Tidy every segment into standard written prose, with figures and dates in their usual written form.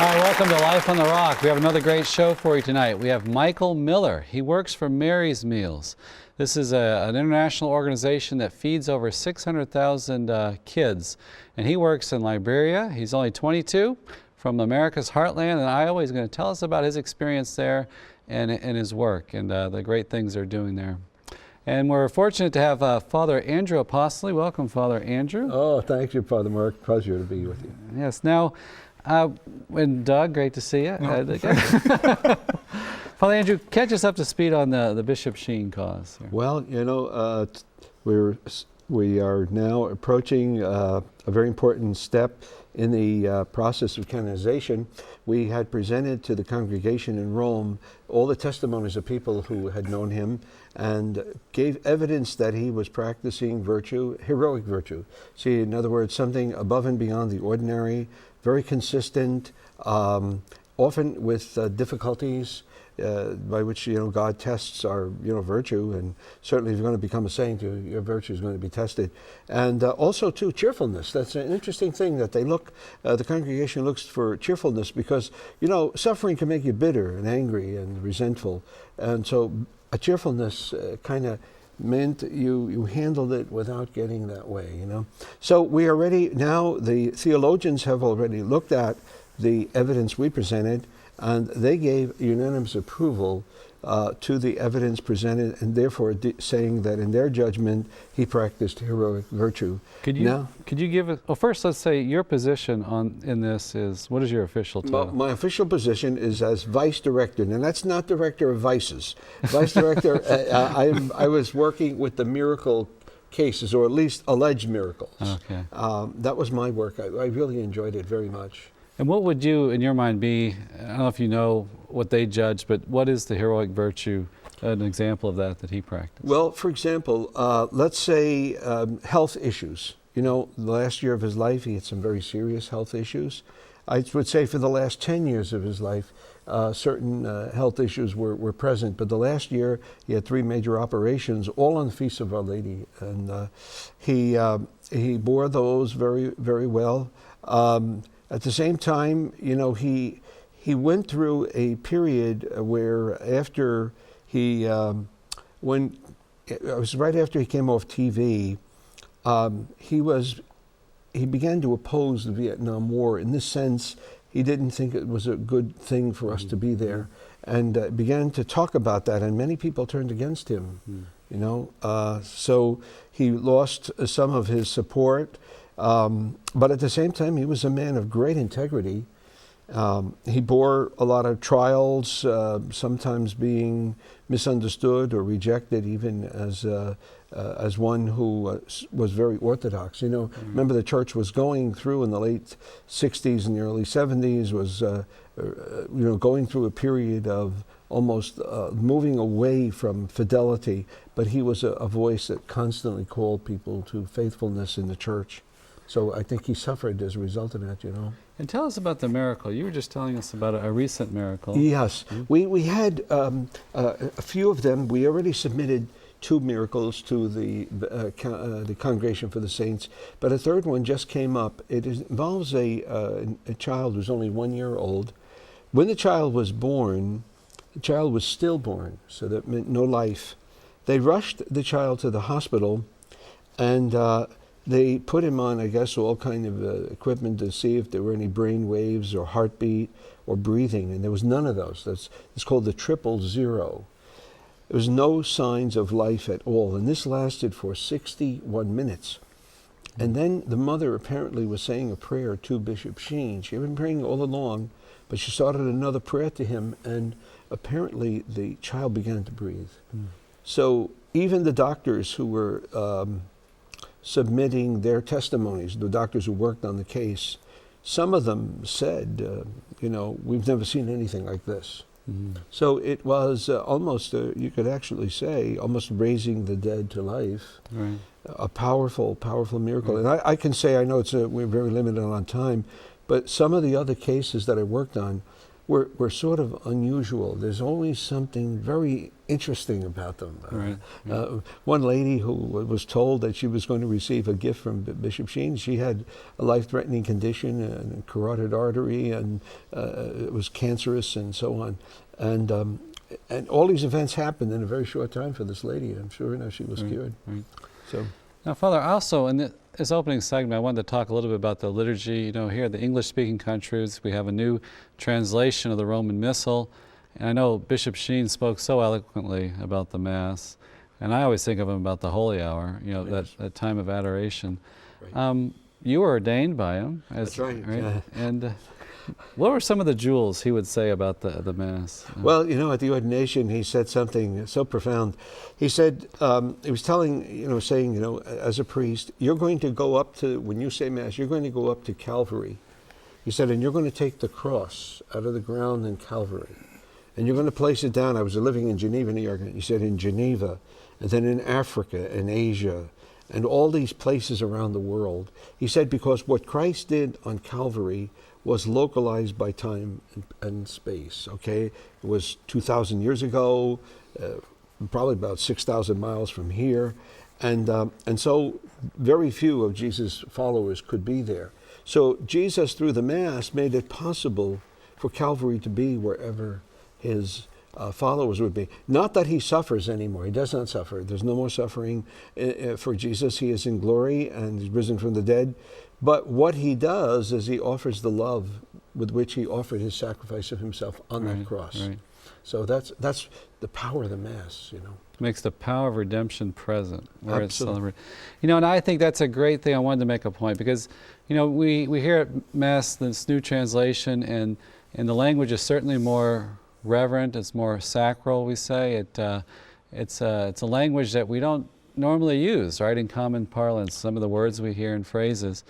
Hi, welcome to Life on the Rock. We have another great show for you tonight. We have Michael Miller. He works for Mary's Meals. This is an international organization that feeds over 600,000 kids. And he works in Liberia. He's only 22, from America's heartland in Iowa. He's going to tell us about his experience there and his work and the great things they're doing there. And we're fortunate to have Father Andrew Apostoli. Welcome, Father Andrew. Oh, thank you, Father Mark. Pleasure to be with you. Yes. Now, and Doug, great to see you. Father Andrew, catch us up to speed on the Bishop Sheen cause. Here. Well, you know, we are now approaching a very important step in the process of canonization. We had presented to the congregation in Rome all the testimonies of people who had known him and gave evidence that he was practicing virtue, heroic virtue. See, in other words, something above and beyond the ordinary, very consistent, often with difficulties, by which, you know, God tests our, you know, virtue, and certainly if you're going to become a saint, your virtue is going to be tested. And also, too, cheerfulness. That's an interesting thing that they look, the congregation looks for cheerfulness because, you know, suffering can make you bitter and angry and resentful. And so a cheerfulness kind of meant you handled it without getting that way, you know. So we are ready now. The theologians have already looked at the evidence we presented, and they gave unanimous approval to the evidence presented, and therefore saying that in their judgment he practiced heroic virtue. Could you give us, well, first let's say your position in this is, what is your official title? My official position is as vice director, and that's not director of vices. Vice director, I was working with the miracle cases, or at least alleged miracles. Okay. That was my work. I really enjoyed it very much. And what would you, in your mind, be, I don't know if you know what they judged, but what is the heroic virtue, an example of that he practiced? Well, for example, let's say health issues. You know, the last year of his life, he had some very serious health issues. I would say for the last 10 years of his life, certain health issues were present, but the last year he had 3 major operations, all on the feast of Our Lady, and he bore those very, very well. At the same time, you know, he went through a period where after he, when it was right after he came off TV, he began to oppose the Vietnam War. In this sense, he didn't think it was a good thing for us to be there, and began to talk about that, and many people turned against him, you know. So he lost some of his support. But at the same time, he was a man of great integrity. He bore a lot of trials, sometimes being misunderstood or rejected, even as one who was very orthodox. You know, remember the church was going through in the late 60s and the early 70s, was you know, going through a period of almost moving away from fidelity, but he was a voice that constantly called people to faithfulness in the church. So I think he suffered as a result of that, you know. And tell us about the miracle. You were just telling us about a recent miracle. Yes. We had a few of them. We already submitted 2 miracles to the Congregation for the Saints, but a third one just came up. It involves a child who's only 1 year old. When the child was born, the child was stillborn, so that meant no life. They rushed the child to the hospital, and they put him on, I guess, all kind of equipment to see if there were any brain waves or heartbeat or breathing, and there was none of those. It's called the 000. There was no signs of life at all, and this lasted for 61 minutes. And then the mother apparently was saying a prayer to Bishop Sheen. She had been praying all along, but she started another prayer to him, and apparently the child began to breathe. So even the doctors who were submitting their testimonies, the doctors who worked on the case, some of them said, you know, we've never seen anything like this. So it was almost, you could actually say, almost raising the dead to life. Right. A powerful, powerful miracle. And I can say, I know we're very limited on time, but some of the other cases that I worked on, were sort of unusual. There's always something very interesting about them. One lady who was told that she was going to receive a gift from Bishop Sheen, she had a life-threatening condition, a carotid artery, and it was cancerous and so on. And all these events happened in a very short time for this lady. I'm sure now she was cured. So. Now, Father, also in this opening segment, I wanted to talk a little bit about the liturgy. You know, here in the English-speaking countries, we have a new translation of the Roman Missal. And I know Bishop Sheen spoke so eloquently about the Mass. And I always think of him about the Holy Hour, you know, that time of adoration. Right. You were ordained by him. That's right. And what were some of the jewels he would say about the Mass? Well, you know, at the ordination, he said something so profound. He said, he was saying, as a priest, you're going to go up to, when you say Mass, you're going to go up to Calvary. He said, and you're going to take the cross out of the ground in Calvary. And you're going to place it down. I was living in Geneva, New York. And he said, in Geneva, and then in Africa and Asia, and all these places around the world. He said, because what Christ did on Calvary was localized by time and space, okay? It was 2,000 years ago, probably about 6,000 miles from here, and so very few of Jesus' followers could be there. So Jesus, through the Mass, made it possible for Calvary to be wherever his followers would be. Not that he suffers anymore. He does not suffer. There's no more suffering for Jesus. He is in glory and he's risen from the dead. But what he does is he offers the love with which he offered his sacrifice of himself on that cross. Right. So that's the power of the Mass, you know. Makes the power of redemption present where Absolutely. It's celebrated. You know, and I think that's a great thing. I wanted to make a point because, you know, we hear at Mass this new translation and the language is certainly more reverent, it's more sacral, we say. It's a language that we don't normally use, right, in common parlance, some of the words we hear and phrases.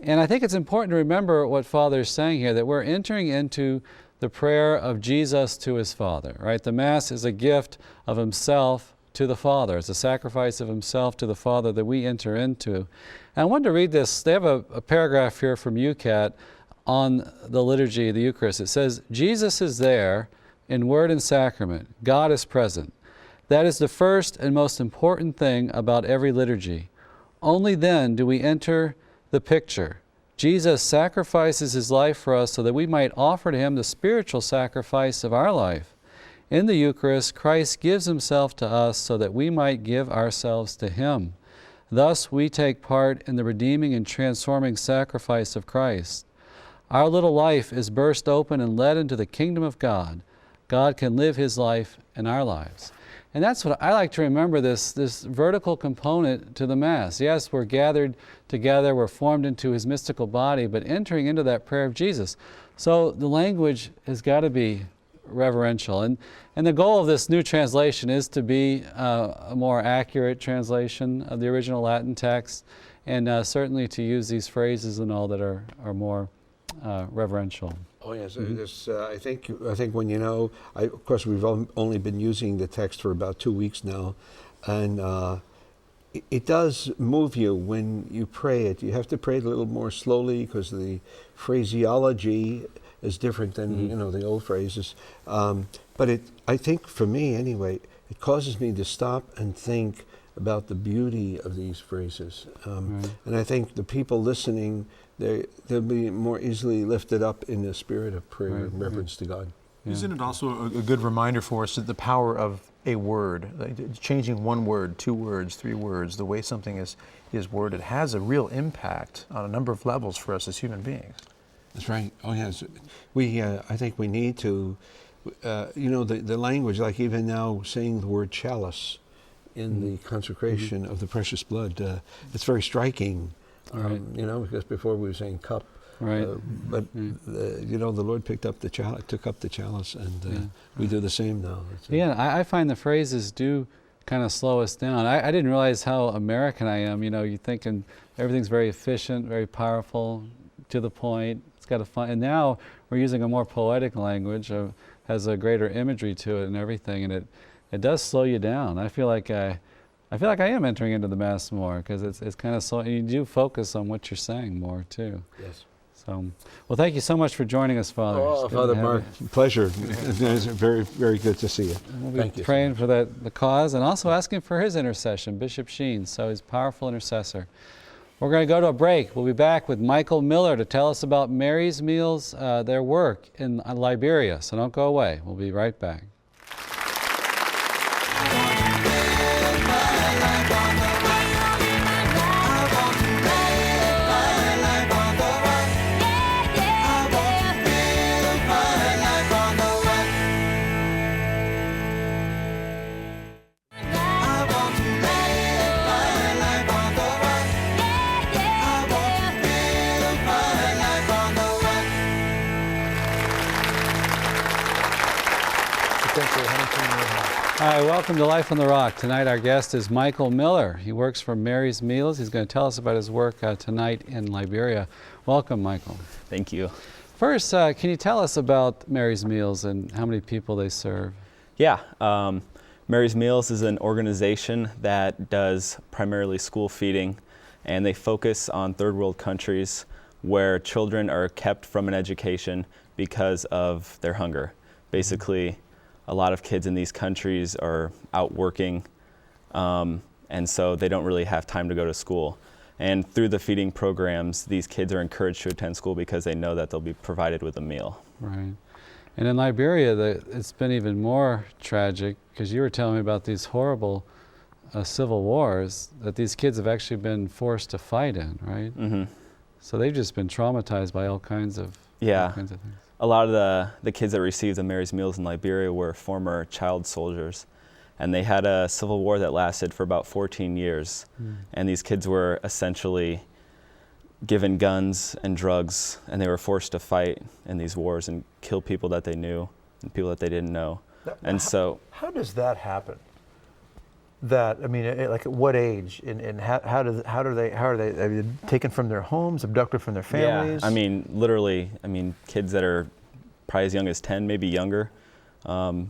And I think it's important to remember what Father is saying here, that we're entering into the prayer of Jesus to his Father, right? The Mass is a gift of himself to the Father. It's a sacrifice of himself to the Father that we enter into. And I wanted to read this. They have a paragraph here from UCAT on the liturgy of the Eucharist. It says, Jesus is there in word and sacrament. God is present. That is the first and most important thing about every liturgy. Only then do we enter the picture. Jesus sacrifices his life for us so that we might offer to him the spiritual sacrifice of our life. In the Eucharist, Christ gives himself to us so that we might give ourselves to him. Thus, we take part in the redeeming and transforming sacrifice of Christ. Our little life is burst open and led into the kingdom of God. God can live his life in our lives. And that's what I like to remember, this vertical component to the Mass. Yes, we're gathered together, we're formed into his mystical body, but entering into that prayer of Jesus. So the language has got to be reverential. And the goal of this new translation is to be a more accurate translation of the original Latin text, and certainly to use these phrases and all that are more reverential. Oh yes, I think when of course we've only been using the text for about 2 weeks now, and it does move you when you pray it. You have to pray it a little more slowly because the phraseology is different than the old phrases. But I think for me anyway, it causes me to stop and think about the beauty of these phrases, and I think the people listening, they'll be more easily lifted up in the spirit of prayer and reverence to God. Yeah. Isn't it also a good reminder for us that the power of a word, like changing one word, 2 words, 3 words, the way something is worded has a real impact on a number of levels for us as human beings? That's right. Oh yes, I think we need to, the language, like even now saying the word chalice in the consecration of the precious blood, it's very striking. Because before we were saying cup, but the Lord took up the chalice, and we do the same now. I find the phrases do kind of slow us down. I didn't realize how American I am. You think everything's very efficient, very powerful, to the point. It's got a fun, and now we're using a more poetic language, has a greater imagery to it and everything, and it does slow you down. I feel like I am entering into the Mass more because it's kind of slow. You do focus on what you're saying more too. Yes. So, well, thank you so much for joining us, Father. Oh, It's good Father to have Mark, you. pleasure. It's very, very good to see you. We'll Thank be you. praying for the cause and also asking for his intercession, Bishop Sheen. So he's a powerful intercessor. We're going to go to a break. We'll be back with Michael Miller to tell us about Mary's Meals, their work in Liberia. So don't go away. We'll be right back. Hi, welcome to Life on the Rock. Tonight our guest is Michael Miller. He works for Mary's Meals. He's going to tell us about his work tonight in Liberia. Welcome, Michael. Thank you. First, can you tell us about Mary's Meals and how many people they serve? Yeah, Mary's Meals is an organization that does primarily school feeding, and they focus on third world countries where children are kept from an education because of their hunger. Basically, a lot of kids in these countries are out working, and so they don't really have time to go to school. And through the feeding programs, these kids are encouraged to attend school because they know that they'll be provided with a meal. Right. And in Liberia, it's been even more tragic because you were telling me about these horrible civil wars that these kids have actually been forced to fight in, right? Mm-hmm. So they've just been traumatized by all kinds of things. A lot of the kids that received the Mary's Meals in Liberia were former child soldiers, and they had a civil war that lasted for about 14 years. And these kids were essentially given guns and drugs, and they were forced to fight in these wars and kill people that they knew and people that they didn't know. And so, how does that happen? That, I mean, like at what age, and how are they taken from their homes, abducted from their families? yeah, I mean, literally, kids that are probably as young as 10, maybe younger, through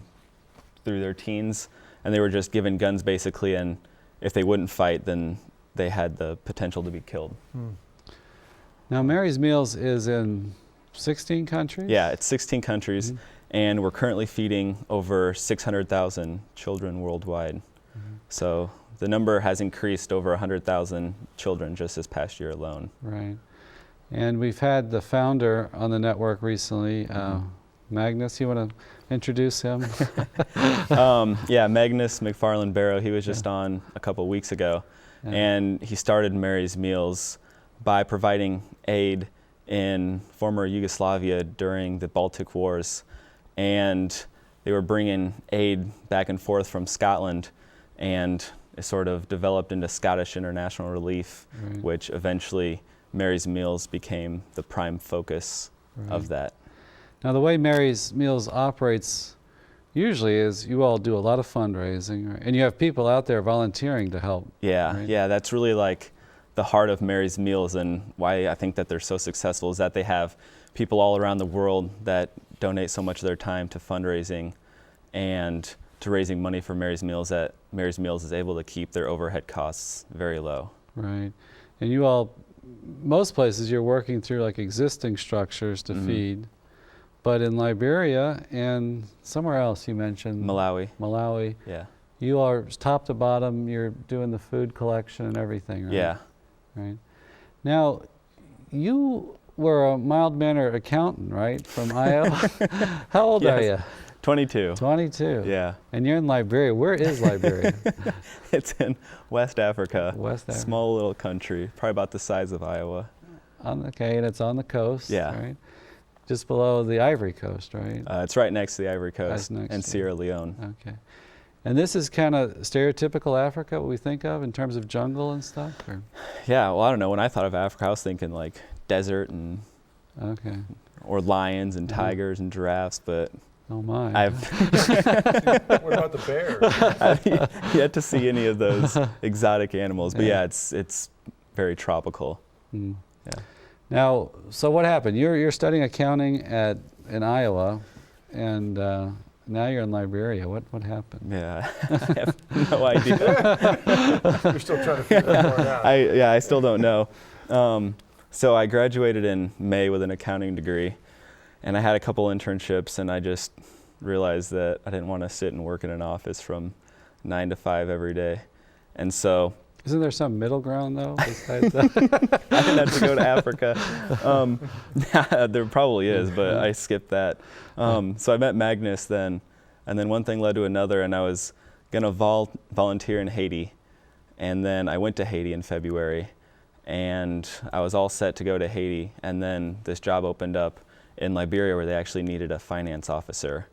their teens, and they were just given guns basically, and if they wouldn't fight, then they had the potential to be killed. Now, Mary's Meals is in 16 countries? Yeah, it's 16 countries, and we're currently feeding over 600,000 children worldwide. So the number has increased over 100,000 children just this past year alone. Right. And we've had the founder on the network recently, Magnus. You want to introduce him? Yeah, Magnus McFarland Barrow. He was just on a couple weeks ago, and he started Mary's Meals by providing aid in former Yugoslavia during the Baltic Wars, and they were bringing aid back and forth from Scotland, and it sort of developed into Scottish International Relief, which eventually Mary's Meals became the prime focus of that. Now, the way Mary's Meals operates usually is you all do a lot of fundraising, right? And you have people out there volunteering to help. Yeah, right? Yeah, that's really like the heart of Mary's Meals, and why I think that they're so successful is that they have people all around the world that donate so much of their time to fundraising and to raising money for Mary's Meals, that Mary's Meals is able to keep their overhead costs very low. Right. And you all, most places you're working through like existing structures to feed, but in Liberia and somewhere else you mentioned Malawi. Yeah. You are top to bottom, you're doing the food collection and everything, right? Yeah. Right. Now, you were a mild-mannered accountant, right, from Iowa? How old are you? 22. 22. Yeah. And you're in Liberia. Where is Liberia? It's in West Africa. West Africa. Small little country, probably about the size of Iowa. Okay, and it's on the coast, Yeah. right? Just below the Ivory Coast, right? It's right next to the Ivory Coast next and to Sierra Leone. Okay. And this is kind of stereotypical Africa, what we think of in terms of jungle and stuff? Or? Yeah, well, I don't know. When I thought of Africa, I was thinking like desert and or lions and tigers and giraffes, but oh my. What about the bears? I've yet to see any of those exotic animals, but yeah, it's very tropical. Yeah. Now, so what happened? You're studying accounting in Iowa, and now you're in Liberia. What happened? Yeah, I have no idea. You're still trying to figure that part out. I still don't know. So I graduated in May with an accounting degree, and I had a couple internships, and I just realized that I didn't want to sit and work in an office from 9 to 5 every day. And so Isn't there some middle ground though besides that? I didn't have to go to Africa. There probably is, but I skipped that. So I met Magnus then, and then one thing led to another, and I was going to volunteer in Haiti. And then I went to Haiti in February, and I was all set to go to Haiti. And then this job opened up in Liberia where they actually needed a finance officer.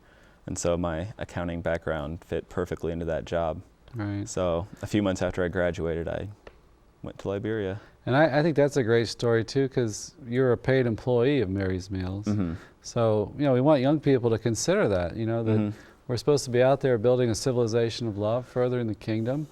And so my accounting background fit perfectly into that job. Right. So a few months after I graduated, I went to Liberia. And I think that's a great story too, because you're a paid employee of Mary's Meals. Mm-hmm. So, we want young people to consider that, that we're supposed to be out there building a civilization of love, furthering the kingdom.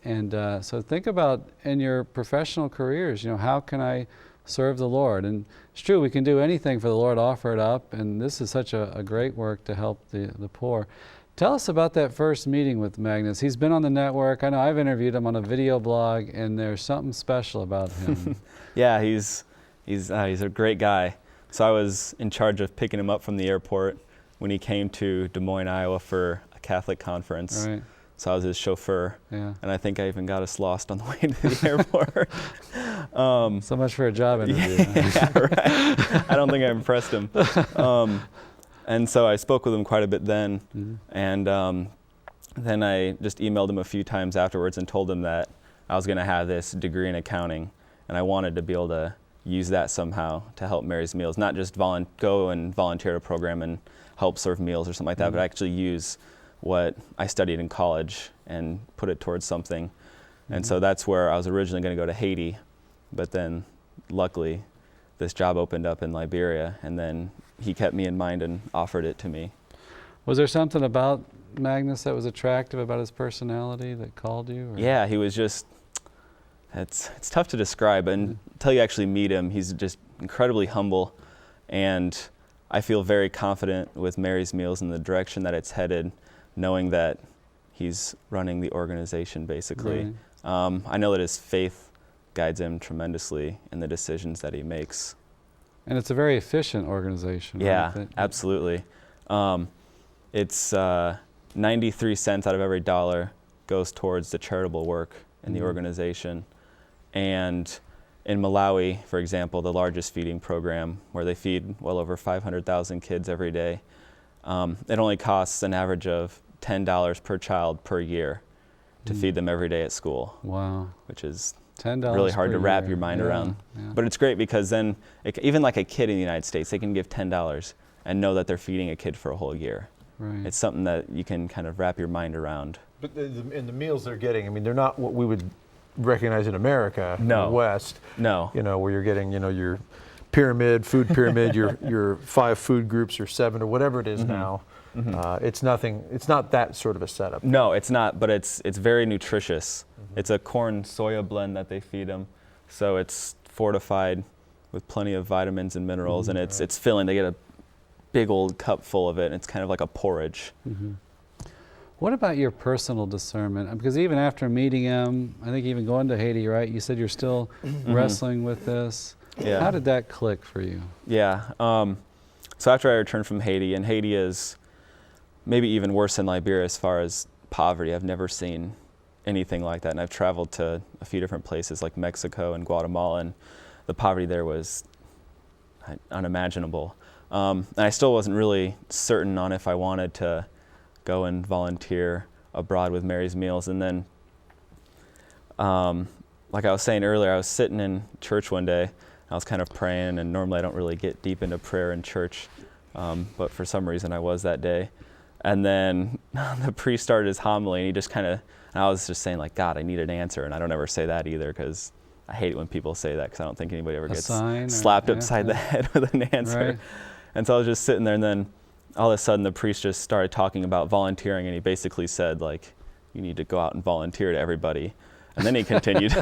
And so think about in your professional careers, how can I serve the Lord? And it's true, we can do anything for the Lord, offer it up. And this is such a great work to help the poor. Tell us about that first meeting with Magnus. He's been on the network. I know I've interviewed him on a video blog, and there's something special about him. Yeah, he's a great guy. So I was in charge of picking him up from the airport when he came to Des Moines, Iowa for a Catholic conference. Right. So I was his chauffeur, Yeah. And I think I even got us lost on the way to the airport. So much for a job interview. Yeah, right. I don't think I impressed him. And so I spoke with him quite a bit then, and then I just emailed him a few times afterwards and told him that I was going to have this degree in accounting, and I wanted to be able to use that somehow to help Mary's Meals, not just go and volunteer at a program and help serve meals or something like that, but actually use what I studied in college and put it towards something. And so that's where I was originally going to go to Haiti, but then luckily this job opened up in Liberia, and then he kept me in mind and offered it to me. Was there something about Magnus that was attractive about his personality that called you? Or? Yeah, he was just, it's tough to describe, and until you actually meet him, he's just incredibly humble, and I feel very confident with Mary's Meals and the direction that it's headed, knowing that he's running the organization basically. Right. I know that his faith guides him tremendously in the decisions that he makes. And it's a very efficient organization. Yeah, right? absolutely. It's 93 cents out of every dollar goes towards the charitable work in the organization. And in Malawi, for example, the largest feeding program where they feed well over 500,000 kids every day, it only costs an average of $10 per child per year to feed them every day at school. Wow. Which is $10 really hard per to wrap year. your mind around. Yeah. But it's great because then, even like a kid in the United States, they can give $10 and know that they're feeding a kid for a whole year. Right. It's something that you can kind of wrap your mind around. But in the meals they're getting, I mean, they're not what we would recognize in America, in the West. No. Where you're getting, your food pyramid, your 5 food groups or 7 or whatever it is now. It's not that sort of a setup. No, it's not, but it's very nutritious. It's a corn soya blend that they feed them. So it's fortified with plenty of vitamins and minerals, and it's filling. They get a big old cup full of it, and it's kind of like a porridge. What about your personal discernment? Because even after meeting him, I think even going to Haiti, right? You said you're still wrestling with this. Yeah. How did that click for you? Yeah. So after I returned from Haiti, and Haiti is maybe even worse than Liberia as far as poverty. I've never seen anything like that, and I've traveled to a few different places like Mexico and Guatemala, and the poverty there was unimaginable. And I still wasn't really certain on if I wanted to go and volunteer abroad with Mary's Meals. And then, like I was saying earlier, I was sitting in church one day, I was kind of praying, and normally I don't really get deep into prayer in church, but for some reason I was that day. And then the priest started his homily, and he just and I was just saying, like, God, I need an answer. And I don't ever say that either, because I hate it when people say that, because I don't think anybody ever gets slapped upside the head with an answer. Right. And so I was just sitting there, and then all of a sudden the priest just started talking about volunteering, and he basically said, like, you need to go out and volunteer to everybody. And then he continued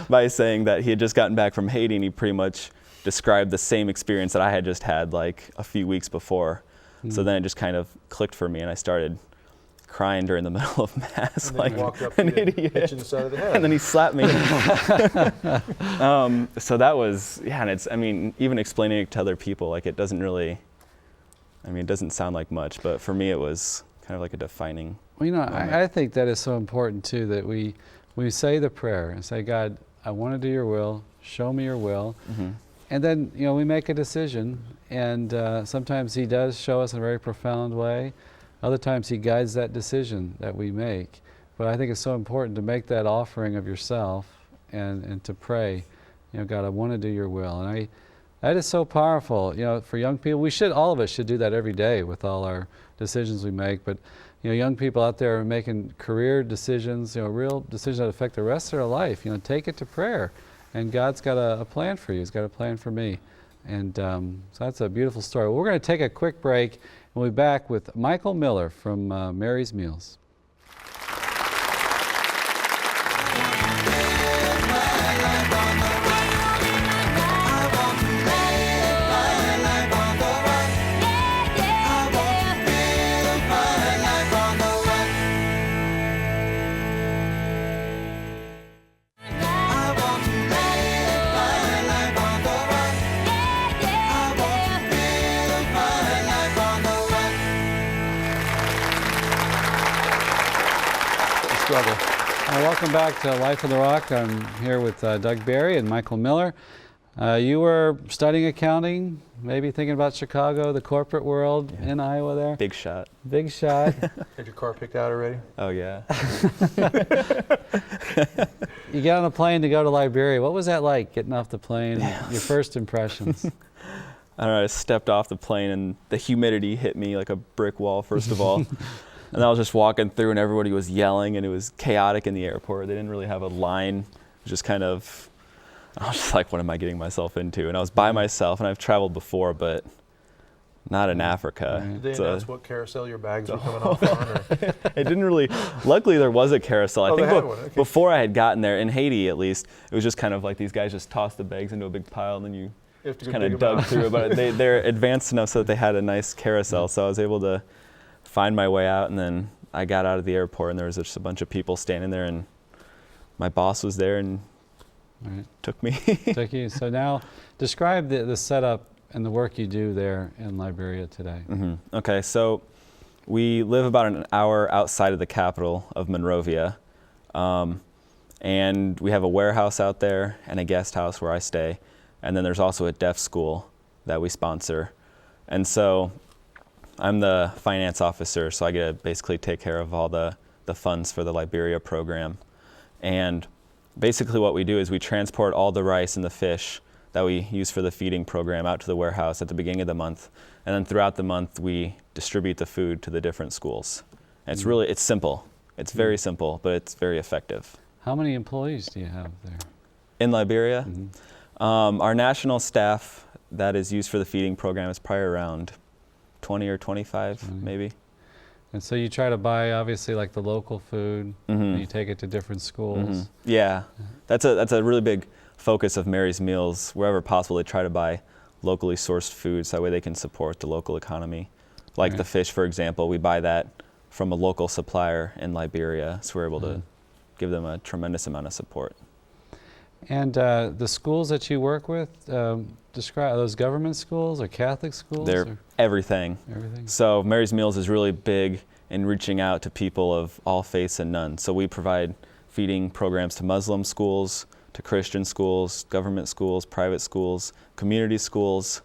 by saying that he had just gotten back from Haiti, and he pretty much described the same experience that I had just had like a few weeks before. So then it just kind of clicked for me, and I started crying during the middle of Mass, And then like he walked up an to you, idiot. hit you in the side of the head. And then he slapped me. So that was, yeah, and it's, I mean, even explaining it to other people, like it doesn't really, I mean, it doesn't sound like much, but for me it was kind of like a defining Well, you know, moment. I think that is so important too, that we say the prayer and say, God, I want to do your will, show me your will. Mm-hmm. And then, you know, we make a decision, and sometimes he does show us in a very profound way. Other times he guides that decision that we make. But I think it's so important to make that offering of yourself and to pray, you know, God, I want to do your will. And that is so powerful, you know, for young people. All of us should do that every day with all our decisions we make. But, you know, young people out there are making career decisions, you know, real decisions that affect the rest of their life. You know, take it to prayer. And God's got a plan for you. He's got a plan for me. And so that's a beautiful story. Well, we're going to take a quick break, and we'll be back with Michael Miller from Mary's Meals. Welcome back to Life on the Rock. I'm here with Doug Barry and Michael Miller. You were studying accounting, maybe thinking about Chicago, the corporate world in Iowa there. Big shot. Big shot. Had your car picked out already? Oh yeah. You get on a plane to go to Liberia. What was that like, getting off the plane? Your first impressions? I don't know, I stepped off the plane and the humidity hit me like a brick wall, first of all. And I was just walking through and everybody was yelling and it was chaotic in the airport. They didn't really have a line. It was just kind of, I was just like, what am I getting myself into? And I was by myself, and I've traveled before, but not in Africa. Right. Did they announce what carousel your bags were coming off on? Or? It didn't really, luckily there was a carousel. I Oh, think they had one, okay. before I had gotten there, in Haiti at least, it was just kind of like these guys just tossed the bags into a big pile and then you You have to just go kind dig of 'em dug out. through it. But they're advanced enough so that they had a nice carousel. So I was able to find my way out, and then I got out of the airport and there was just a bunch of people standing there, and my boss was there and Right. took me. Took you. So now, describe the setup and the work you do there in Liberia today. Mm-hmm. Okay, so we live about an hour outside of the capital of Monrovia, and we have a warehouse out there and a guest house where I stay, and then there's also a deaf school that we sponsor. And so I'm the finance officer, so I get to basically take care of all the funds for the Liberia program. And basically what we do is we transport all the rice and the fish that we use for the feeding program out to the warehouse at the beginning of the month. And then throughout the month, we distribute the food to the different schools. And it's simple. It's very simple, but it's very effective. How many employees do you have there? In Liberia, our national staff that is used for the feeding program is probably around 20 or 25, maybe. And so you try to buy, obviously, like the local food, and you take it to different schools. Yeah, that's a really big focus of Mary's Meals. Wherever possible, they try to buy locally sourced food so that way they can support the local economy. Like the fish, for example, we buy that from a local supplier in Liberia, so we're able to give them a tremendous amount of support. And the schools that you work with, describe, are those government schools or Catholic schools? They're or everything. everything? So Mary's Meals is really big in reaching out to people of all faiths and none. So we provide feeding programs to Muslim schools, to Christian schools, government schools, private schools, community schools,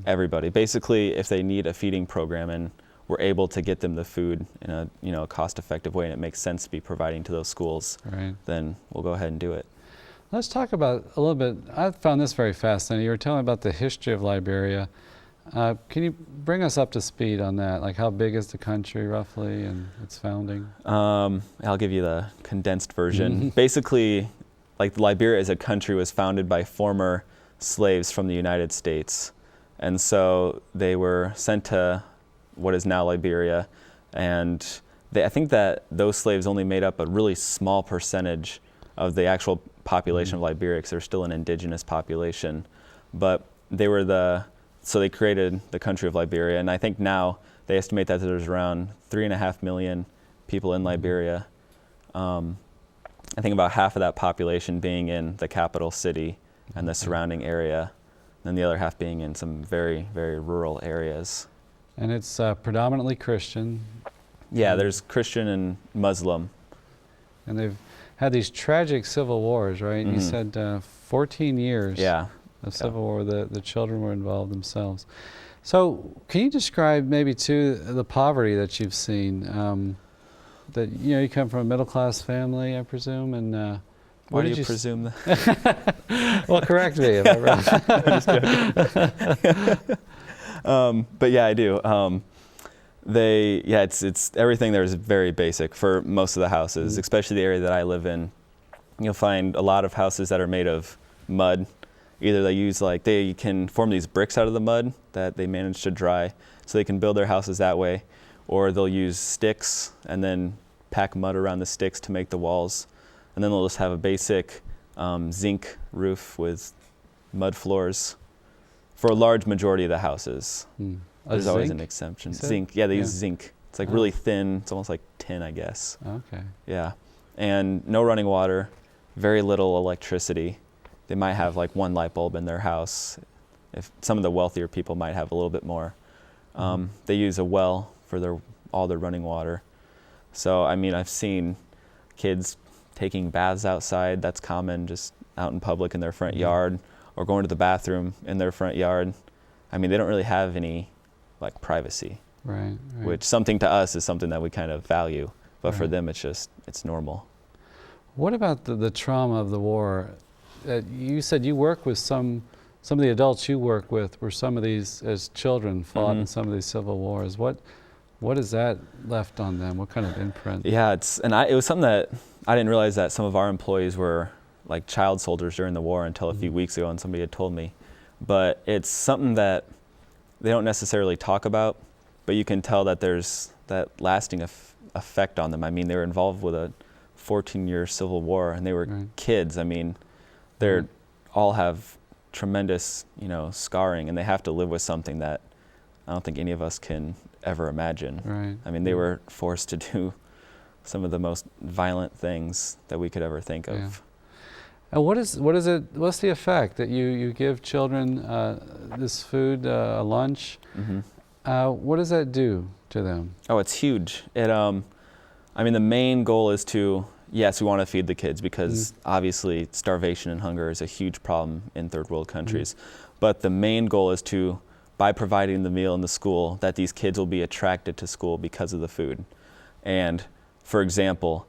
everybody. Basically, if they need a feeding program and we're able to get them the food in a cost-effective way and it makes sense to be providing to those schools, Right. then we'll go ahead and do it. Let's talk about a little bit, I found this very fascinating. You were telling about the history of Liberia. Can you bring us up to speed on that? Like, how big is the country roughly and its founding? I'll give you the condensed version. Basically, like Liberia as a country was founded by former slaves from the United States. And so they were sent to what is now Liberia. And I think that those slaves only made up a really small percentage of the actual population of Liberia, because they're still an indigenous population. But so they created the country of Liberia, and I think now they estimate that there's around 3.5 million people in Liberia. I think about half of that population being in the capital city and the surrounding area, and the other half being in some very, very rural areas. And it's predominantly Christian. Yeah, there's Christian and Muslim. And they've had these tragic civil wars, right? You said 14 years of civil war where the children were involved themselves. So can you describe maybe too the poverty that you've seen? That you come from a middle-class family, I presume, and why do you presume that? Well, correct me if I'm wrong. But yeah, I do. It's everything there is very basic for most of the houses, especially the area that I live in. You'll find a lot of houses that are made of mud. Either they can form these bricks out of the mud that they manage to dry, so they can build their houses that way, or they'll use sticks and then pack mud around the sticks to make the walls, and then they'll just have a basic zinc roof with mud floors for a large majority of the houses. There's always an exception. Zinc, they use zinc. It's like really thin. It's almost like tin, I guess. Okay. Yeah, and no running water, very little electricity. They might have like one light bulb in their house. If some of the wealthier people might have a little bit more. They use a well for all their running water. So I mean, I've seen kids taking baths outside. That's common, just out in public in their front yard, or going to the bathroom in their front yard. I mean, they don't really have any like privacy, right. Which something to us is something that we kind of value, but for them it's normal. What about the trauma of the war? You said you work with some of the adults you work with were some of these as children fought in some of these civil wars. What has that left on them? What kind of imprint? Yeah, it was something that I didn't realize that some of our employees were like child soldiers during the war until a few weeks ago, and somebody had told me. But it's something that they don't necessarily talk about, but you can tell that there's that lasting effect on them. I mean, they were involved with a 14-year civil war, and they were kids. I mean, they're all have tremendous, scarring, and they have to live with something that I don't think any of us can ever imagine. Right. I mean, they were forced to do some of the most violent things that we could ever think of. Yeah. And what's the effect that you give children this food, a lunch? What does that do to them? Oh, it's huge. The main goal is to, yes, we want to feed the kids because obviously starvation and hunger is a huge problem in third world countries. But the main goal is to, by providing the meal in the school, that these kids will be attracted to school because of the food. And for example,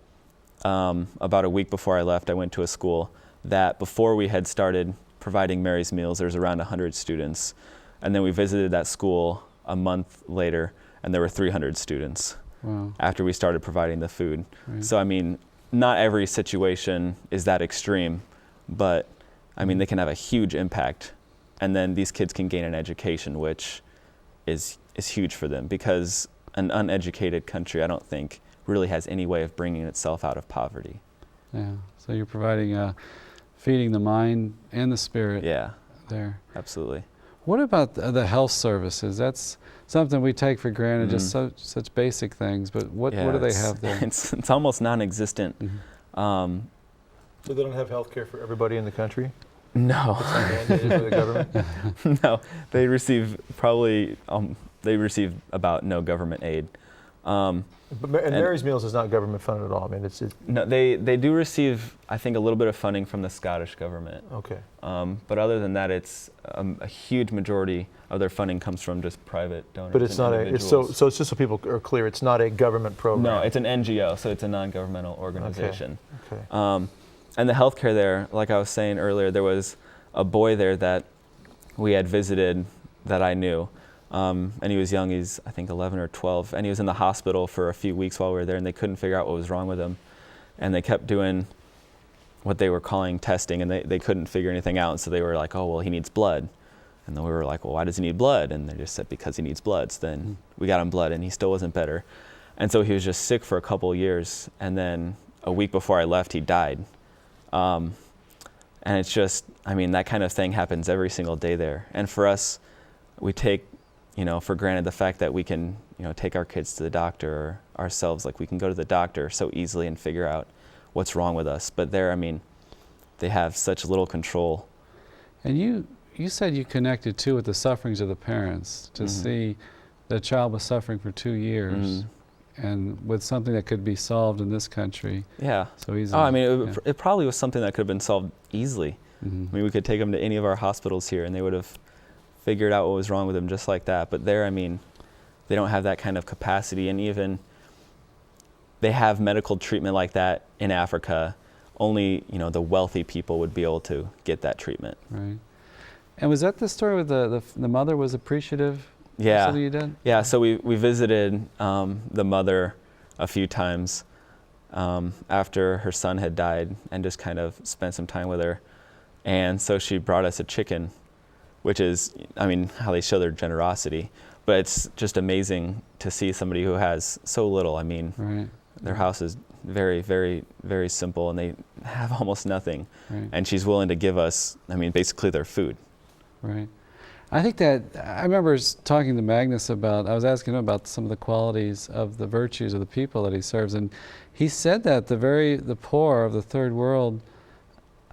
about a week before I left, I went to a school that before we had started providing Mary's Meals, there was around 100 students. And then we visited that school a month later, and there were 300 students after we started providing the food. Right. So, I mean, not every situation is that extreme, but, I mean, they can have a huge impact. And then these kids can gain an education, which is huge for them, because an uneducated country, I don't think, really has any way of bringing itself out of poverty. Yeah, so you're providing feeding the mind and the spirit there. Absolutely. What about the health services? That's something we take for granted, just such basic things, but what do they have there? It's almost non-existent. So they don't have health care for everybody in the country? No. It's not mandated by the government? No, they receive about no government aid. And Mary's Meals is not government funded at all. I mean, No, they do receive, I think, a little bit of funding from the Scottish government. Okay. But other than that, it's a huge majority of their funding comes from just private donors. But it's not so it's just so people are clear, it's not a government program. No, it's an NGO, so it's a non-governmental organization. Okay. And the healthcare there, like I was saying earlier, there was a boy there that we had visited that I knew. And he was young, he's I think 11 or 12, and he was in the hospital for a few weeks while we were there, and they couldn't figure out what was wrong with him. And they kept doing what they were calling testing, and they couldn't figure anything out, and so they were like, oh, well, he needs blood. And then we were like, well, why does he need blood? And they just said, because he needs blood. So then we got him blood, and he still wasn't better. And so he was just sick for a couple of years, and then a week before I left, he died. And it's just, I mean, that kind of thing happens every single day there. And for us, we take for granted the fact that we can, take our kids to the doctor or ourselves, like we can go to the doctor so easily and figure out what's wrong with us. But there, they have such little control. And you said you connected too with the sufferings of the parents to see the child was suffering for 2 years and with something that could be solved in this country. Yeah. So easily. Oh, it probably was something that could have been solved easily. We could take them to any of our hospitals here and they would have figured out what was wrong with them just like that. But there, they don't have that kind of capacity, and even they have medical treatment like that in Africa. Only, the wealthy people would be able to get that treatment. Right. And was that the story where the mother was appreciative? Yeah. So you did? Yeah, so we visited the mother a few times after her son had died and just kind of spent some time with her. And so she brought us a chicken, which is, how they show their generosity. But it's just amazing to see somebody who has so little. Right. Their house is very, very, very simple, and they have almost nothing. Right. And she's willing to give us, basically their food. Right. I think that, I remember talking to Magnus I was asking him about some of the qualities of the virtues of the people that he serves, and he said that the poor of the third world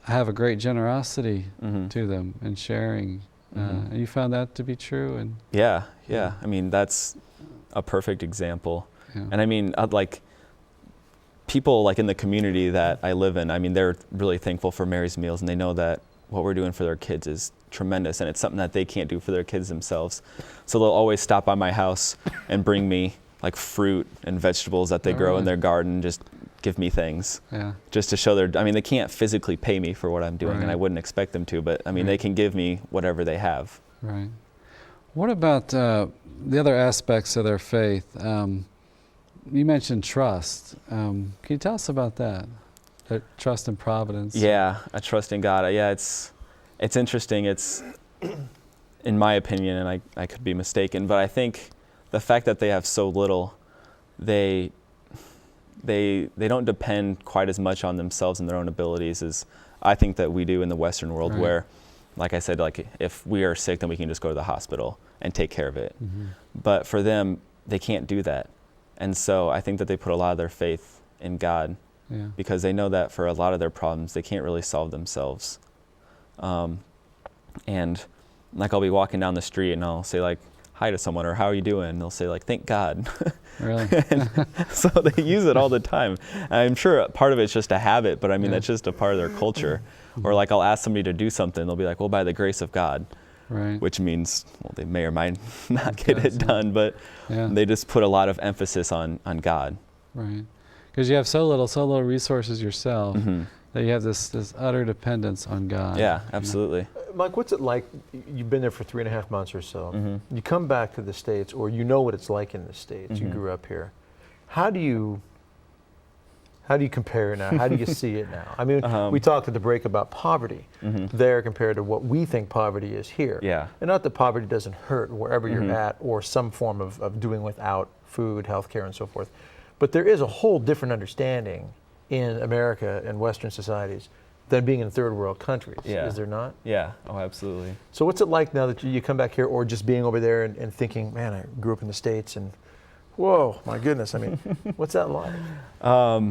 have a great generosity to them and sharing. And you found that to be true? And Yeah. That's a perfect example. Yeah. And people in the community that I live in, they're really thankful for Mary's Meals, and they know that what we're doing for their kids is tremendous, and it's something that they can't do for their kids themselves. So they'll always stop by my house and bring me fruit and vegetables that they grow in their garden, just give me things. Yeah. Just to show they can't physically pay me for what I'm doing, and I wouldn't expect them to, but they can give me whatever they have. Right. What about the other aspects of their faith? You mentioned trust. Can you tell us about that? Trust in providence. Yeah, a trust in God. Yeah, it's interesting. It's, in my opinion, and I could be mistaken, but I think the fact that they have so little, they don't depend quite as much on themselves and their own abilities as I think that we do in the Western world, where, like I said, if we are sick, then we can just go to the hospital and take care of it. But for them, they can't do that. And so I think that they put a lot of their faith in God, because they know that for a lot of their problems, they can't really solve themselves. And I'll be walking down the street and I'll say hi to someone, or how are you doing? And they'll say thank God. Really? So they use it all the time. I'm sure part of it's just a habit, but that's just a part of their culture. Or I'll ask somebody to do something, they'll be well, by the grace of God. Right. Which means, they may or might not get it done, but they just put a lot of emphasis on God. Right. Because you have so little resources yourself that you have this utter dependence on God. Yeah, absolutely. Mike, what's it like? You've been there for 3.5 months or so. You come back to the States, or you know what it's like in the States. You grew up here. How do you compare now? How do you see it now? We talked at the break about poverty there compared to what we think poverty is here. Yeah. And not that poverty doesn't hurt wherever you're at, or some form of doing without food, healthcare, and so forth. But there is a whole different understanding in America and Western societies than being in third world countries. Yeah. Is there not? Yeah. Oh, absolutely. So what's it like now that you come back here, or just being over there and thinking, man, I grew up in the States and whoa, my goodness. What's that like? The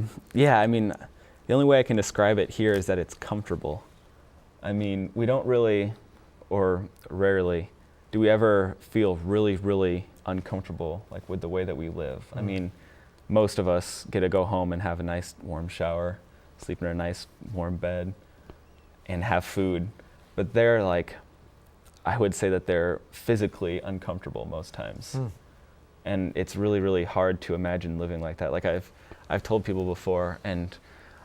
only way I can describe it here is that it's comfortable. We don't really, or rarely, do we ever feel really, really uncomfortable with the way that we live. Most of us get to go home and have a nice warm shower, sleep in a nice warm bed, and have food. But they're I would say that they're physically uncomfortable most times. And it's really, really hard to imagine living like that. I've told people before, and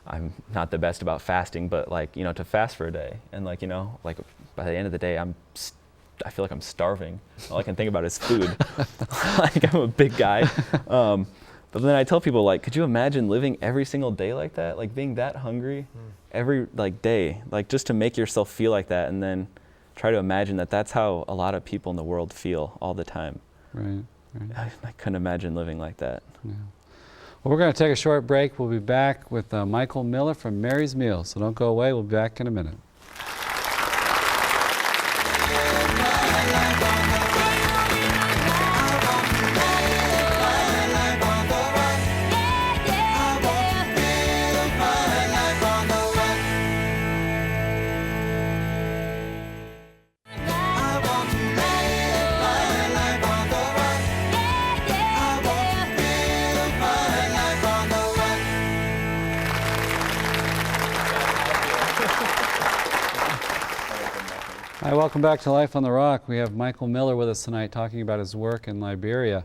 I'm not the best about fasting, but to fast for a day, and by the end of the day, I feel like I'm starving. All I can think about is food. I'm a big guy. But then I tell people, could you imagine living every single day like that? Being that hungry every day, just to make yourself feel like that, and then try to imagine that that's how a lot of people in the world feel all the time. Right. I couldn't imagine living like that. Yeah. Well, we're going to take a short break. We'll be back with Michael Miller from Mary's Meals. So don't go away. We'll be back in a minute. Hi, welcome back to Life on the Rock. We have Michael Miller with us tonight talking about his work in Liberia.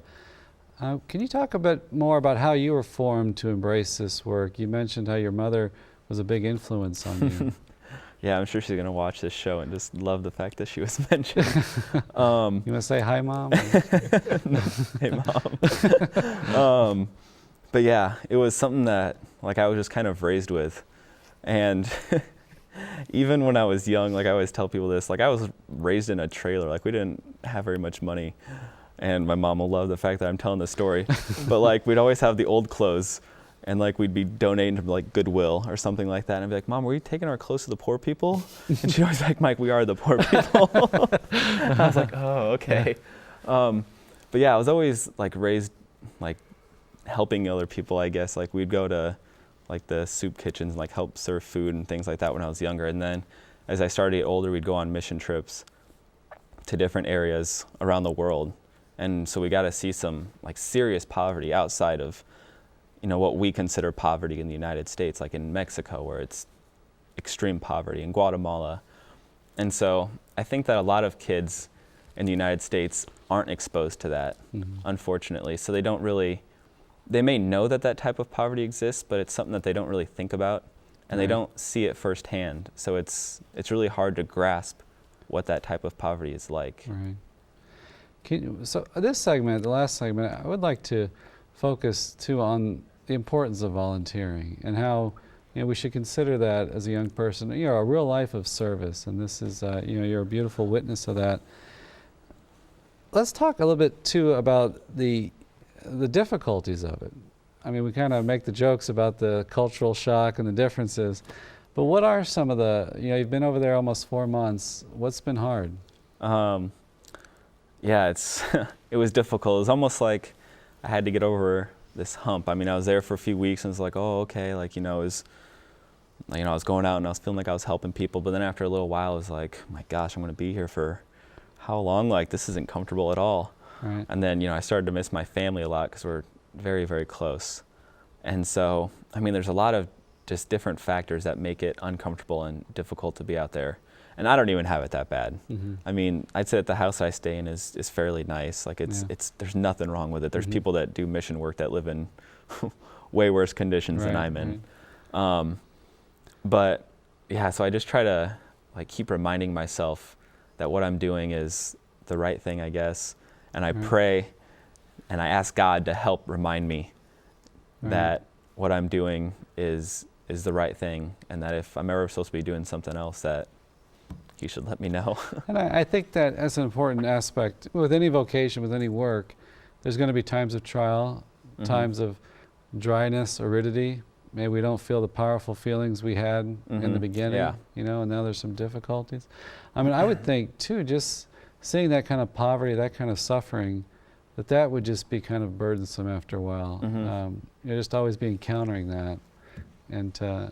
Can you talk a bit more about how you were formed to embrace this work? You mentioned how your mother was a big influence on you. Yeah, I'm sure she's going to watch this show and just love the fact that she was mentioned. You want to say hi, Mom? Hey, Mom. But yeah, it was something that like I was just kind of raised with. And even when I was young, like I always tell people this, like I was raised in a trailer. Like we didn't have very much money. And my mom will love the fact that I'm telling this story. But like we'd always have the old clothes and like we'd be donating to like Goodwill or something like that. And I'd be like, Mom, were you taking our clothes to the poor people? And she'd always be like, Mike, we are the poor people. I was like, oh, okay. But yeah, I was always like raised like helping other people, I guess. Like we'd go to like the soup kitchens and like help serve food and things like that when I was younger. And then as I started to get older, we'd go on mission trips to different areas around the world. And so we got to see some like serious poverty outside of, you know, what we consider poverty in the United States, like in Mexico, where it's extreme poverty, in Guatemala. And so I think that a lot of kids in the United States aren't exposed to that, unfortunately. So they don't really, they may know that that type of poverty exists, but it's something that they don't really think about, and they don't see it firsthand. So it's really hard to grasp what that type of poverty is like. Right. So this segment, the last segment, I would like to focus too on the importance of volunteering and how, you know, we should consider that as a young person, you know, a real life of service. And this is, you know, you're a beautiful witness of that. Let's talk a little bit too about the difficulties of it. I mean, we kind of make the jokes about the cultural shock and the differences, but what are some of the, you know, you've been over there almost 4 months. What's been hard? Yeah, it was difficult. It was almost like I had to get over this hump. I mean, I was there for a few weeks and it was like, oh, okay, like, you know, I was going out and I was feeling like I was helping people, but then after a little while, it was like, my gosh, I'm going to be here for how long? Like, this isn't comfortable at all. Right. And then, you know, I started to miss my family a lot because we're very, very close. And so, I mean, there's a lot of just different factors that make it uncomfortable and difficult to be out there. And I don't even have it that bad. I mean, I'd say that the house I stay in is fairly nice. Like there's nothing wrong with it. There's people that do mission work that live in way worse conditions than I'm in. But yeah, so I just try to like keep reminding myself that what I'm doing is the right thing, I guess. And I pray and I ask God to help remind me that what I'm doing is the right thing, and that if I'm ever supposed to be doing something else, that He should let me know. And I think that as an important aspect, with any vocation, with any work, there's going to be times of trial, times of dryness, aridity. Maybe we don't feel the powerful feelings we had in the beginning, you know, and now there's some difficulties. I mean, I would think, too, just seeing that kind of poverty, that kind of suffering, that would just be kind of burdensome after a while. You know, just always be encountering that, and to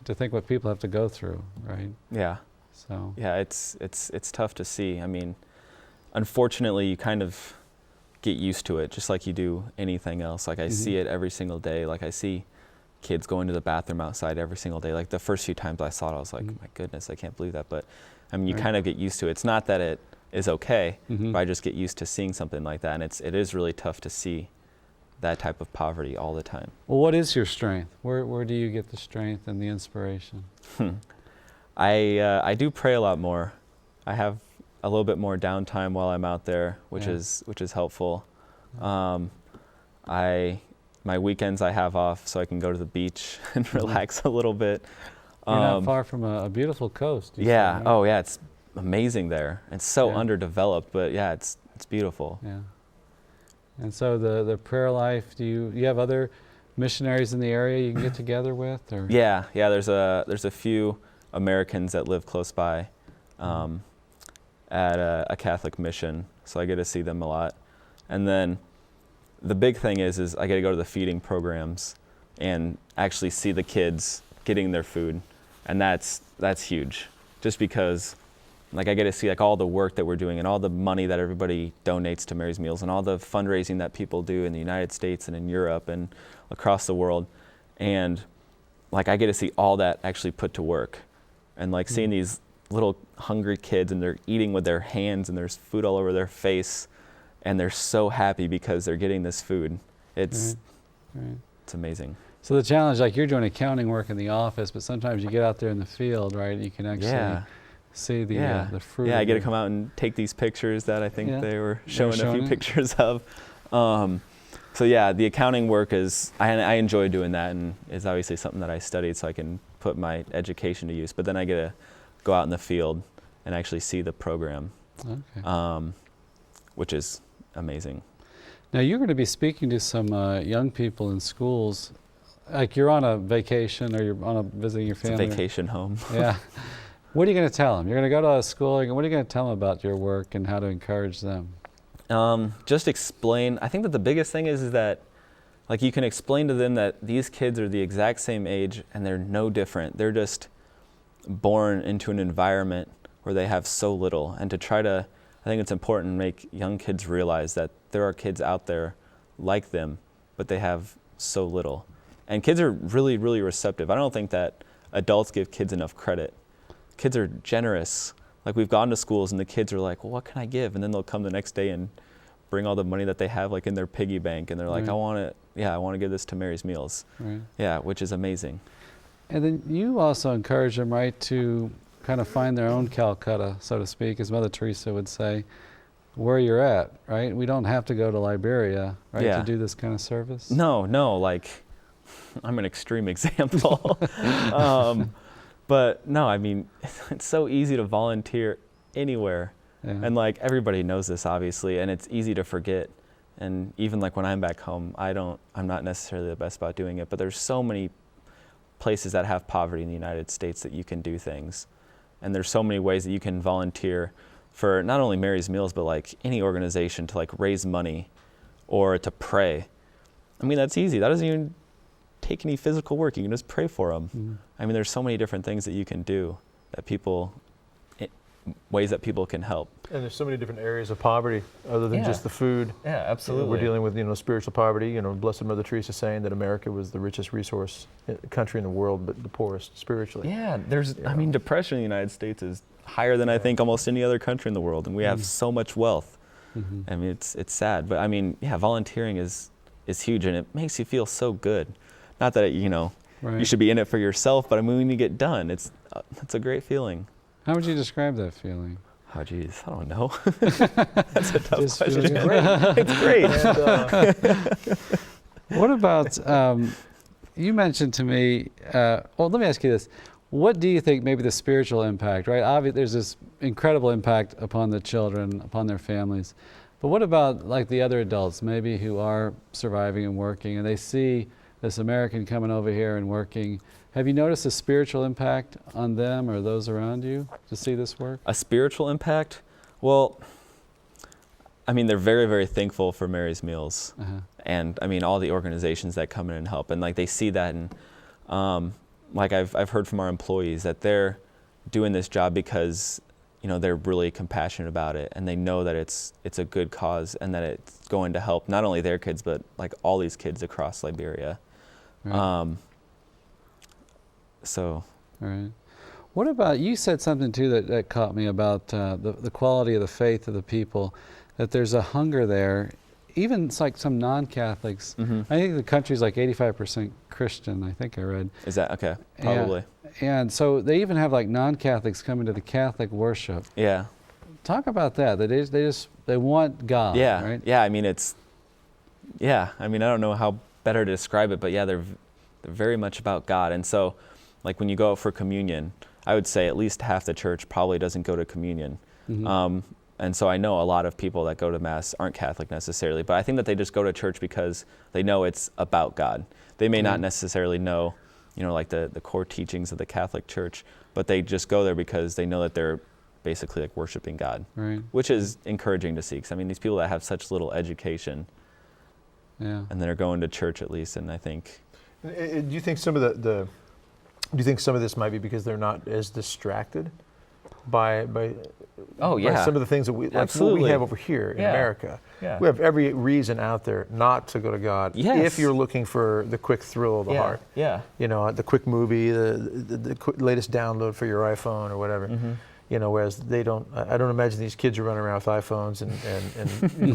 think what people have to go through, right? Yeah. So. Yeah, it's tough to see. I mean, unfortunately, you kind of get used to it, just like you do anything else. Like I see it every single day. Like I see kids going to the bathroom outside every single day. Like the first few times I saw it, I was like, my goodness, I can't believe that. But I mean, you kind of get used to it. It's not that it is okay, but I just get used to seeing something like that. And it is really tough to see that type of poverty all the time. Well, what is your strength? Where do you get the strength and the inspiration? I do pray a lot more. I have a little bit more downtime while I'm out there, which is helpful. My weekends I have off so I can go to the beach and relax a little bit. You're not far from a beautiful coast. Yeah. Say, right? Oh, yeah. It's amazing there. It's so underdeveloped, but yeah, it's beautiful. Yeah. And so the prayer life. Do you have other missionaries in the area you can get together with? Or? Yeah. There's a few Americans that live close by at a Catholic mission, so I get to see them a lot. And then the big thing is I get to go to the feeding programs and actually see the kids getting their food, and that's huge. Just because, like, I get to see like all the work that we're doing and all the money that everybody donates to Mary's Meals and all the fundraising that people do in the United States and in Europe and across the world, and like I get to see all that actually put to work. And like seeing these little hungry kids, and they're eating with their hands, and there's food all over their face, and they're so happy because they're getting this food. It's it's amazing. So the challenge, like you're doing accounting work in the office, but sometimes you get out there in the field, right? You can actually see the fruit. Yeah, I get to come out and take these pictures that I think they were showing a few it. pictures of. So yeah, the accounting work I enjoy doing that, and it's obviously something that I studied so I can put my education to use. But then I get to go out in the field and actually see the program, which is amazing. Now you're going to be speaking to some young people in schools. Like you're on a vacation or you're visiting your family. It's a vacation home. Yeah. What are you going to tell them? You're going to go to a school. What are you going to tell them about your work and how to encourage them? Just explain. I think that the biggest thing is that, like, you can explain to them that these kids are the exact same age and they're no different. They're just born into an environment where they have so little. And I think it's important to make young kids realize that there are kids out there like them, but they have so little. And kids are really, really receptive. I don't think that adults give kids enough credit. Kids are generous. Like, we've gone to schools and the kids are like, well, what can I give? And then they'll come the next day and bring all the money that they have, like, in their piggy bank. And they're like, I want to give this to Mary's Meals. Right. Yeah, which is amazing. And then you also encourage them, right, to kind of find their own Calcutta, so to speak, as Mother Teresa would say, where you're at, right? We don't have to go to Liberia, right, to do this kind of service? No, like, I'm an extreme example. But no, I mean, it's so easy to volunteer anywhere. Yeah. And like, everybody knows this, obviously, and it's easy to forget. And even like when I'm back home, I'm not necessarily the best about doing it, but there's so many places that have poverty in the United States that you can do things. And there's so many ways that you can volunteer for not only Mary's Meals, but like any organization to like raise money or to pray. I mean, that's easy. That doesn't even take any physical work. You can just pray for them. I mean, there's so many different things that you can do ways that people can help. And there's so many different areas of poverty other than just the food. Yeah, absolutely. We're dealing with, spiritual poverty. Blessed Mother Teresa saying that America was the richest country in the world, but the poorest spiritually. Yeah, I mean, depression in the United States is higher than I think almost any other country in the world, and we have so much wealth. I mean, it's sad, but I mean, volunteering is huge, and it makes you feel so good. Not that you should be in it for yourself, but I mean, when you get done, it's a great feeling. How would you describe that feeling? Oh, geez, I don't know. That's a tough question. It's great. What about, you mentioned to me, well, let me ask you this. What do you think maybe the spiritual impact, right? Obviously, there's this incredible impact upon the children, upon their families. But what about like the other adults, maybe who are surviving and working, and they see this American coming over here and working? Have you noticed a spiritual impact on them or those around you to see this work? A spiritual impact? Well, I mean, they're very, very thankful for Mary's Meals. And I mean, all the organizations that come in and help. And like, they see that, and like I've heard from our employees that they're doing this job because, they're really compassionate about it, and they know that it's a good cause and that it's going to help not only their kids, but like all these kids across Liberia. Right. All right. What about, you said something too that caught me about the quality of the faith of the people, that there's a hunger there. Even it's like some non-Catholics. I think the country's like 85% Christian, I think I read. Is that, okay, probably. And so they even have like non-Catholics coming to the Catholic worship. Yeah. Talk about that. They want God, right? Yeah, I mean, I don't know how better to describe it, but yeah, they're very much about God. And so, like when you go out for communion, I would say at least half the church probably doesn't go to communion. And so I know a lot of people that go to Mass aren't Catholic necessarily, but I think that they just go to church because they know it's about God. They may not necessarily know, like the core teachings of the Catholic Church, but they just go there because they know that they're basically like worshiping God, which is encouraging to see. Because I mean, these people that have such little education, and then are going to church at least, and I think. Do you think some of do you think some of this might be because they're not as distracted by some of the things that we have over here in America? We have every reason out there not to go to God if you're looking for the quick thrill of the heart. The quick movie, the latest download for your iPhone or whatever. You know, whereas they don't. I don't imagine these kids are running around with iPhones and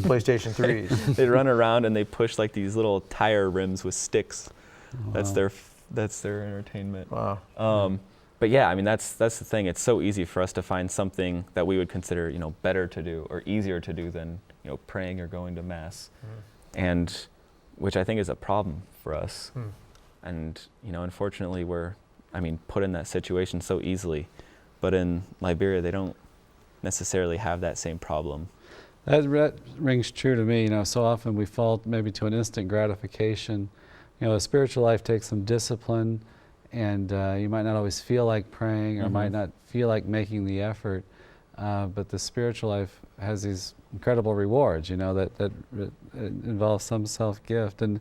PlayStation 3s. They run around and they push like these little tire rims with sticks. Wow. That's their entertainment. Wow. But yeah, I mean that's the thing. It's so easy for us to find something that we would consider, you know, better to do or easier to do than, you know, praying or going to mass, and which I think is a problem for us. And you know, unfortunately, we're, I mean, put in that situation so easily. But in Liberia, they don't necessarily have that same problem. That rings true to me. You know, so often we fall maybe to an instant gratification. You know, a spiritual life takes some discipline, and you might not always feel like praying or might not feel like making the effort. But the spiritual life has these incredible rewards, you know, that involve some self-gift. And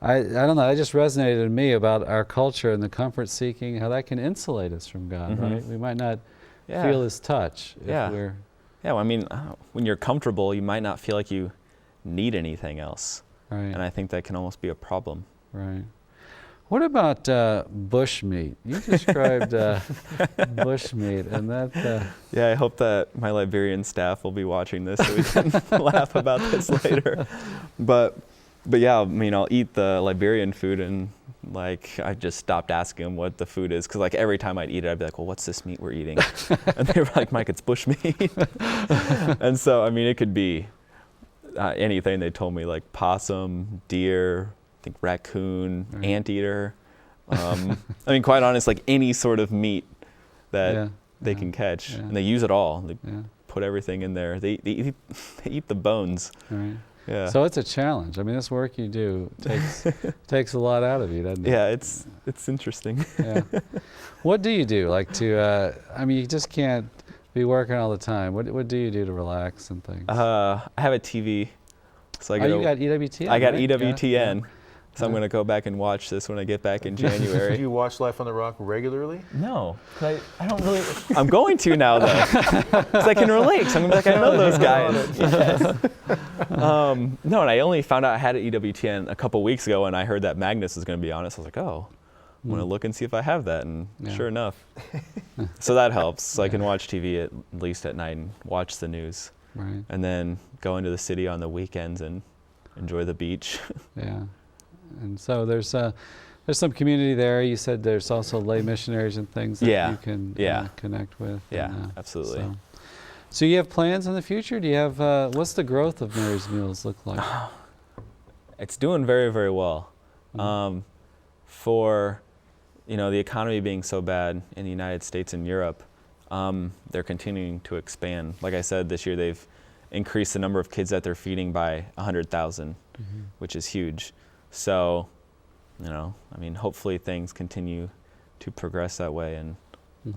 I don't know, it just resonated in me about our culture and the comfort seeking, how that can insulate us from God, right? We might not feel His touch if we're... Yeah, well, I mean, when you're comfortable, you might not feel like you need anything else. Right. And I think that can almost be a problem. Right. What about bush meat? You described bush meat, and that... Yeah, I hope that my Liberian staff will be watching this so we can laugh about this later. But yeah, I mean, I'll eat the Liberian food, and like I just stopped asking them what the food is, because like every time I'd eat it, I'd be like, well, what's this meat we're eating? And they were like, Mike, it's bush meat. And so, I mean, it could be anything. They told me like possum, deer, I think raccoon, anteater. I mean, quite honest, like any sort of meat that they can catch, and they use it all. They put everything in there. They eat the bones. Right. Yeah. So it's a challenge. I mean, this work you do takes a lot out of you, doesn't it? Yeah, it's interesting. Yeah. What do you do? Like to, I mean, you just can't be working all the time. What do you do to relax and things? I have a TV. So you got EWTN, I got right? EWTN. Yeah. So I'm going to go back and watch this when I get back in Do January. you watch Life on the Rock regularly? No, I don't really. I'm going to now though, because I can relate. So I'm like, I know those guys. Yes. No, and I only found out I had an EWTN a couple weeks ago, and I heard that Magnus was going to be on it. So I was like, oh, I'm going to look and see if I have that, and sure enough. So that helps. So I can watch TV at least at night and watch the news, and then go into the city on the weekends and enjoy the beach. Yeah. And so there's some community there. You said there's also lay missionaries and things that you can connect with. Yeah, and, absolutely. So you have plans in the future? Do you have, what's the growth of Mary's Meals look like? It's doing very, very well. For, you know, the economy being so bad in the United States and Europe, they're continuing to expand. Like I said, this year they've increased the number of kids that they're feeding by 100,000, which is huge. So, you know, I mean, hopefully things continue to progress that way, and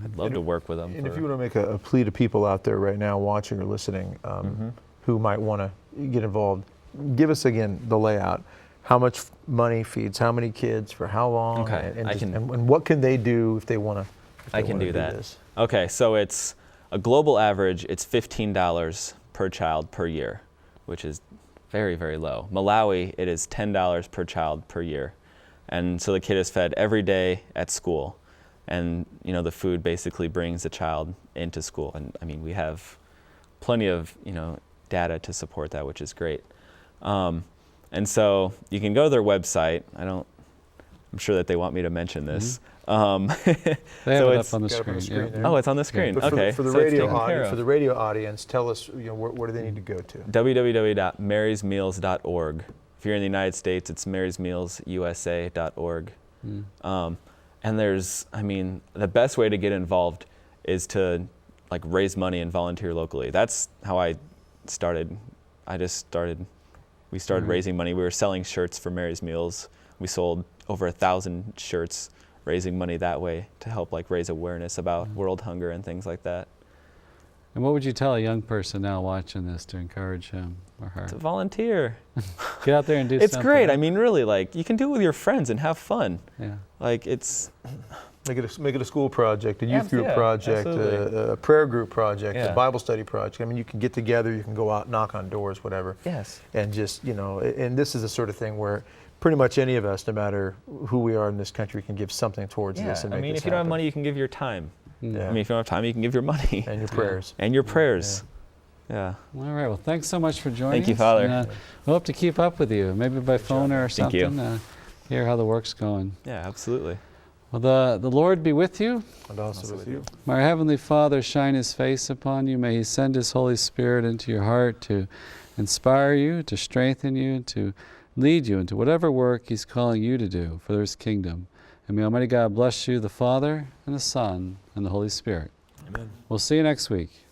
I'd love to work with them. And if you want to make a plea to people out there right now watching or listening who might want to get involved, give us again the layout. How much money feeds how many kids for how long? Okay, and what can they do if they want to? I can do that. This? Okay, so it's a global average. It's $15 per child per year, which is very, very low. Malawi, it is $10 per child per year. And so the kid is fed every day at school. And, you know, the food basically brings the child into school. And I mean, we have plenty of, you know, data to support that, which is great. And so you can go to their website. I'm sure that they want me to mention this. They have it up on the screen. Oh, it's on the if for the radio audience, tell us, you know, where do they need to go to? www.marysmeals.org. If you're in the United States, it's marysmealsusa.org. And there's, I mean, the best way to get involved is to like raise money and volunteer locally. That's how I started. We started raising money. We were selling shirts for Mary's Meals. We sold over 1,000 shirts, raising money that way to help like raise awareness about world hunger and things like that. And what would you tell a young person now watching this to encourage him or her? To volunteer. Get out there and do it's something. It's great. I mean, really, like you can do it with your friends and have fun. Yeah. Like it's. Make it a school project, a youth group project, a prayer group project, a Bible study project. I mean, you can get together, you can go out, knock on doors, whatever. Yes. And just, you know, and this is the sort of thing where pretty much any of us, no matter who we are in this country, can give something towards this and make I mean, this if you don't have happen. money, you can give your time. Yeah. I mean, if you don't have time, you can give your money. And your prayers. And your prayers. Yeah. All right. Well, thanks so much for joining Thank you, us. Father. And, we hope to keep up with you, maybe by phone or Thank you. something. Hear how the work's going. Yeah, absolutely. Well, the Lord be with you. And also with you. May our Heavenly Father shine His face upon you. May He send His Holy Spirit into your heart to inspire you, to strengthen you, to lead you into whatever work He's calling you to do for His kingdom. And may Almighty God bless you, the Father, and the Son, and the Holy Spirit. Amen. We'll see you next week.